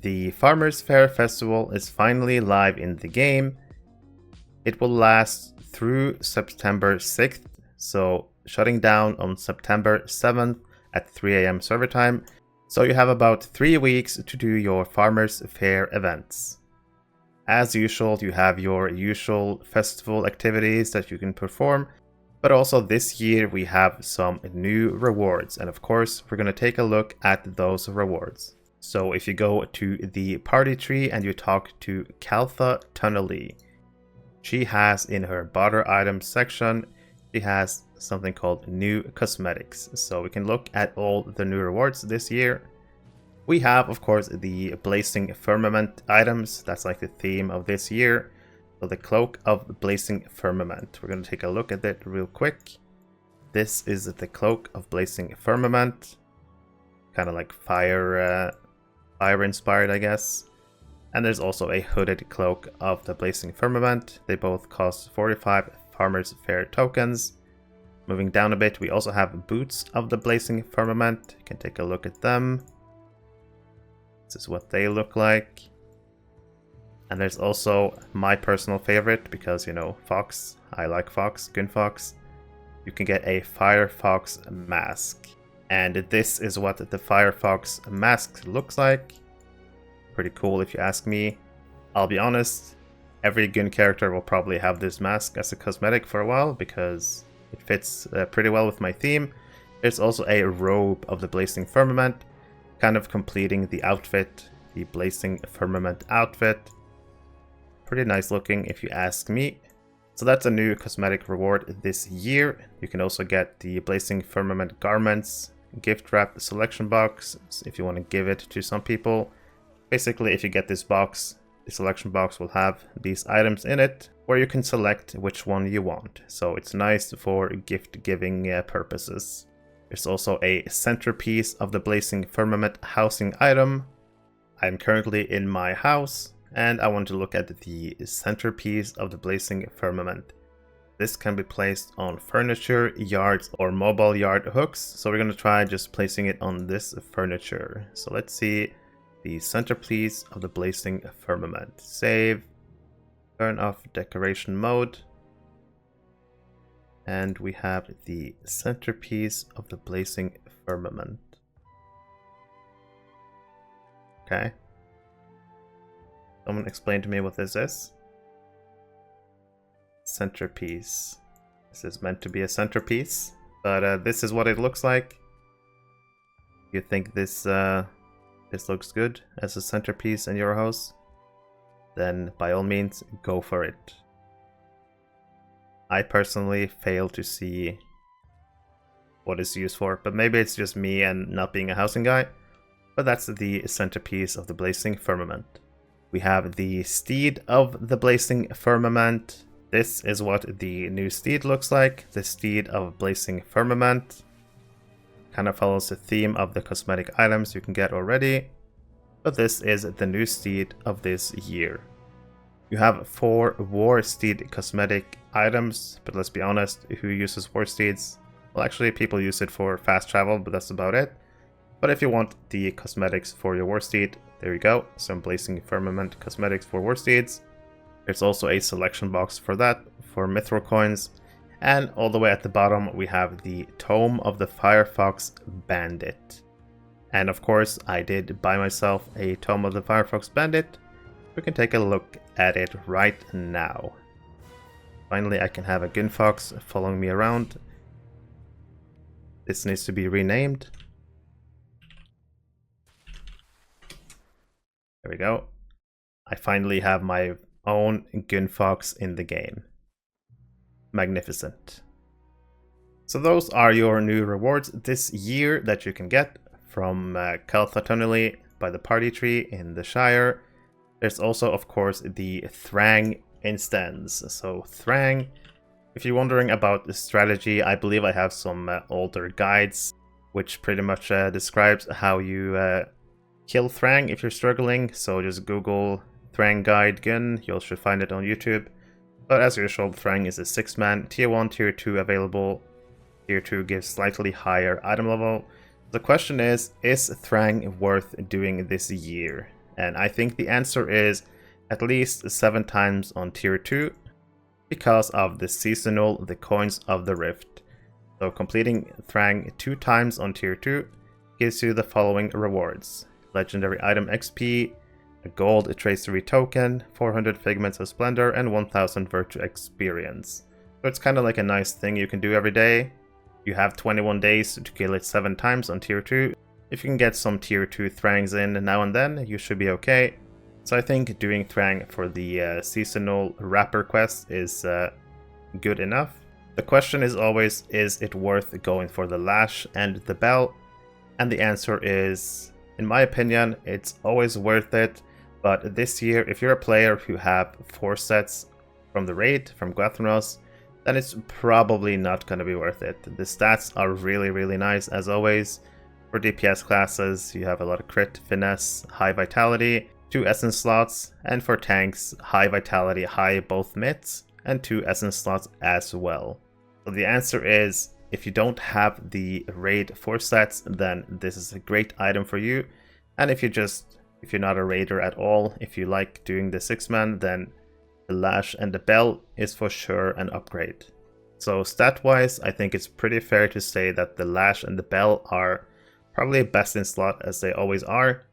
the Farmers Fair Festival is finally live in the game. It will last through September 6th, so shutting down on September 7th at 3 AM server time. So you have about 3 weeks to do your Farmers Fair events. As usual, you have your usual festival activities that you can perform, but also this year we have some new rewards, and of course we're going to take a look at those rewards. So if you go to the party tree and you talk to Kaltha Tunnely, she has in her barter items section, she has something called new cosmetics. So we can look at all the new rewards this year. We have, of course, the Blazing Firmament items. That's like the theme of this year. So the Cloak of the Blazing Firmament. We're going to take a look at it real quick. This is the Cloak of Blazing Firmament. Kind of like fire inspired, I guess. And there's also a hooded Cloak of the Blazing Firmament. They both cost 45 Farmers Fair tokens. Moving down a bit, we also have Boots of the Blazing Firmament. You can take a look at them. This is what they look like. And there's also my personal favorite, because, you know, Fox. I like Fox, Ghyn Fox. You can get a Firefox mask. And this is what the Firefox mask looks like. Pretty cool if you ask me. I'll be honest, every Ghyn character will probably have this mask as a cosmetic for a while, because it fits pretty well with my theme. There's also a robe of the Blazing Firmament, kind of completing the outfit, the Blazing Firmament outfit. Pretty nice looking if you ask me. So that's a new cosmetic reward this year. You can also get the Blazing Firmament garments, gift wrap selection box if you want to give it to some people. Basically, if you get this box, the selection box will have these items in it, where you can select which one you want. So it's nice for gift giving purposes. There's also a centerpiece of the Blazing Firmament housing item. I'm currently in my house, and I want to look at the centerpiece of the Blazing Firmament. This can be placed on furniture, yards, or mobile yard hooks. So we're going to try just placing it on this furniture. So let's see the centerpiece of the Blazing Firmament. Save. Turn off decoration mode. And we have the centerpiece of the Blazing Firmament. Okay. Someone explain to me what this is. Centerpiece. This is meant to be a centerpiece, but this is what it looks like. You think this looks good as a centerpiece in your house? Then by all means, go for it. I personally fail to see what it's used for, but maybe it's just me and not being a housing guy. But that's the centerpiece of the Blazing Firmament. We have the Steed of the Blazing Firmament. This is what the new steed looks like. The Steed of Blazing Firmament. Kind of follows the theme of the cosmetic items you can get already. But this is the new steed of this year. You have 4 War Steed cosmetic items, but let's be honest, who uses War Steeds? Well, actually people use it for fast travel, but that's about it. But if you want the cosmetics for your War Steed, there you go, some Blazing Firmament cosmetics for War Steeds. There's also a selection box for that, for Mithril coins. And all the way at the bottom, we have the Tome of the Firefox Bandit. And of course, I did buy myself a Tome of the Firefox Bandit. We can take a look at it right now. Finally, I can have a Ghyn Fox following me around. This needs to be renamed. There we go. I finally have my own Ghyn Fox in the game. Magnificent. So those are your new rewards this year that you can get from Kaltha Tunnely by the party tree in the Shire. There's also, of course, the Thrang instance. So Thrang, if you're wondering about the strategy, I believe I have some older guides which pretty much describes how you kill Thrang if you're struggling. So just Google Thrang guide Ghyn, you should find it on YouTube. But as usual, Thrang is a 6-man, tier 1, tier 2 available. Tier 2 gives slightly higher item level. The question is Thrang worth doing this year? And I think the answer is at least 7 times on tier 2 because of the seasonal, the coins of the rift. So completing Thrang 2 times on tier 2 gives you the following rewards: legendary item XP, a gold tracery token, 400 figments of splendor, and 1000 virtue experience. So it's kind of like a nice thing you can do every day. You have 21 days to kill it 7 times on tier 2. If you can get some tier 2 Thrangs in now and then, you should be okay. So I think doing Thrang for the seasonal wrapper quest is good enough. The question is always, is it worth going for the lash and the bell? And the answer is, in my opinion, it's always worth it. But this year, if you're a player who have 4 sets from the raid, from Ghyniverse, then it's probably not going to be worth it. The stats are really nice as always. For DPS classes, you have a lot of crit, finesse, high vitality, 2 essence slots, and for tanks, high vitality, high both mids, and 2 essence slots as well. So the answer is, if you don't have the raid 4 sets, then this is a great item for you. And if you're not a raider at all, if you like doing the 6-man, then the lash and the bell is for sure an upgrade. So stat wise, I think it's pretty fair to say that the lash and the bell are probably best in slot, as they always are.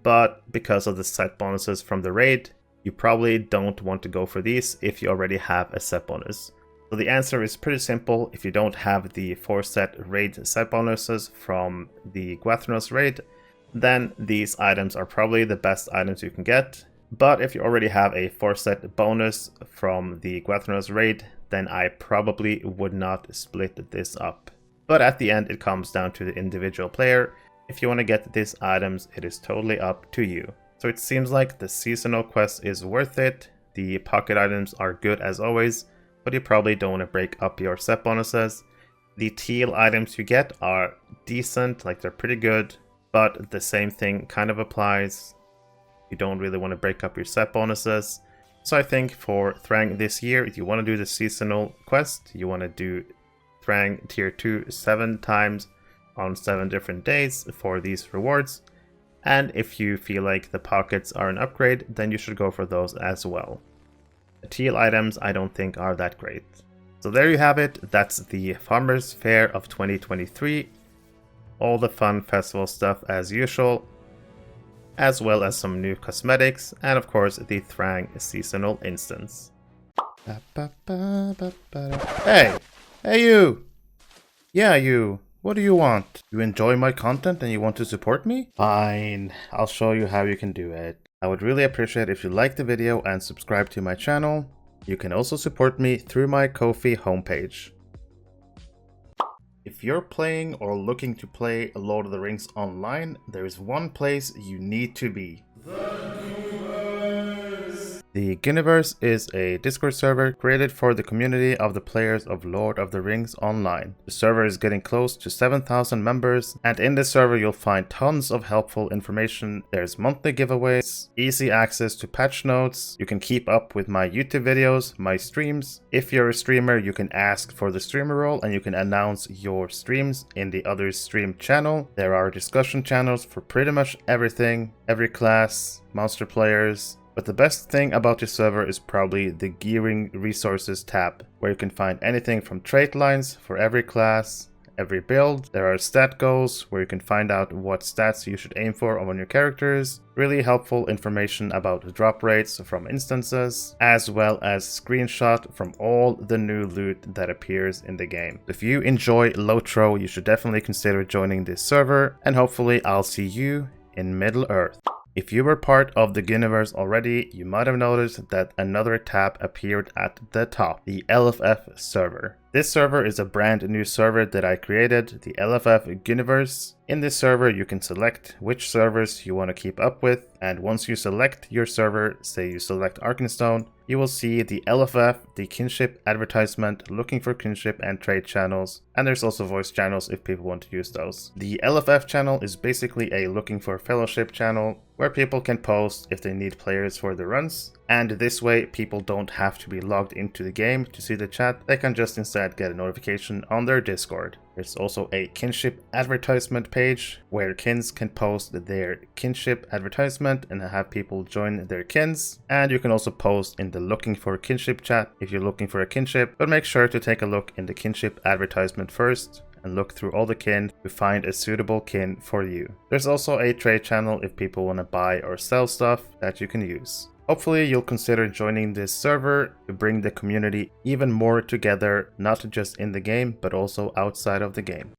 But because of the set bonuses from the raid, you probably don't want to go for these if you already have a set bonus. So the answer is pretty simple. If you don't have the 4 set raid set bonuses from the Ghyniverse raid, then these items are probably the best items you can get. But if you already have a 4 set bonus from the Ghyniverse raid, then I probably would not split this up. But at the end, it comes down to the individual player. If you want to get these items, it is totally up to you. So it seems like the seasonal quest is worth it. The pocket items are good as always, but you probably don't want to break up your set bonuses. The teal items you get are decent, like they're pretty good, but the same thing kind of applies. You don't really want to break up your set bonuses. So I think for Thrang this year, if you want to do the seasonal quest, you want to do Thrang tier 2 7 times on 7 different days for these rewards. And if you feel like the pockets are an upgrade, then you should go for those as well. The teal items I don't think are that great. So there you have it. That's the Farmers Fair of 2023. All the fun festival stuff as usual, as well as some new cosmetics, and of course the Thrang seasonal instance. Hey! Hey you! Yeah you! What do you want? You enjoy my content and you want to support me? Fine, I'll show you how you can do it. I would really appreciate if you like the video and subscribe to my channel. You can also support me through my Ko-fi homepage. If you're playing or looking to play Lord of the Rings online, there is one place you need to be. The Ghyniverse is a Discord server created for the community of the players of Lord of the Rings Online. The server is getting close to 7,000 members, and in this server you'll find tons of helpful information. There's monthly giveaways, easy access to patch notes, you can keep up with my YouTube videos, my streams. If you're a streamer, you can ask for the streamer role and you can announce your streams in the other stream channel. There are discussion channels for pretty much everything, every class, monster players. But the best thing about this server is probably the Gearing Resources tab, where you can find anything from trait lines for every class, every build. There are stat goals, where you can find out what stats you should aim for on your characters. Really helpful information about drop rates from instances, as well as screenshot from all the new loot that appears in the game. If you enjoy LOTRO, you should definitely consider joining this server, and hopefully I'll see you in Middle Earth. If you were part of the Ghyniverse already, you might have noticed that another tab appeared at the top, the LFF server. This server is a brand new server that I created, the LFF Ghyniverse. In this server, you can select which servers you want to keep up with, and once you select your server, say you select Arkenstone, you will see the LFF, the kinship advertisement, looking for kinship and trade channels. And there's also voice channels if people want to use those. The LFF channel is basically a looking for fellowship channel where people can post if they need players for the runs. And this way people don't have to be logged into the game to see the chat, they can just instead get a notification on their Discord. There's also a kinship advertisement page where kins can post their kinship advertisement and have people join their kins. And you can also post in the looking for kinship chat if you're looking for a kinship, but make sure to take a look in the kinship advertisement first and look through all the kin to find a suitable kin for you. There's also a trade channel if people want to buy or sell stuff that you can use. Hopefully you'll consider joining this server to bring the community even more together, not just in the game, but also outside of the game.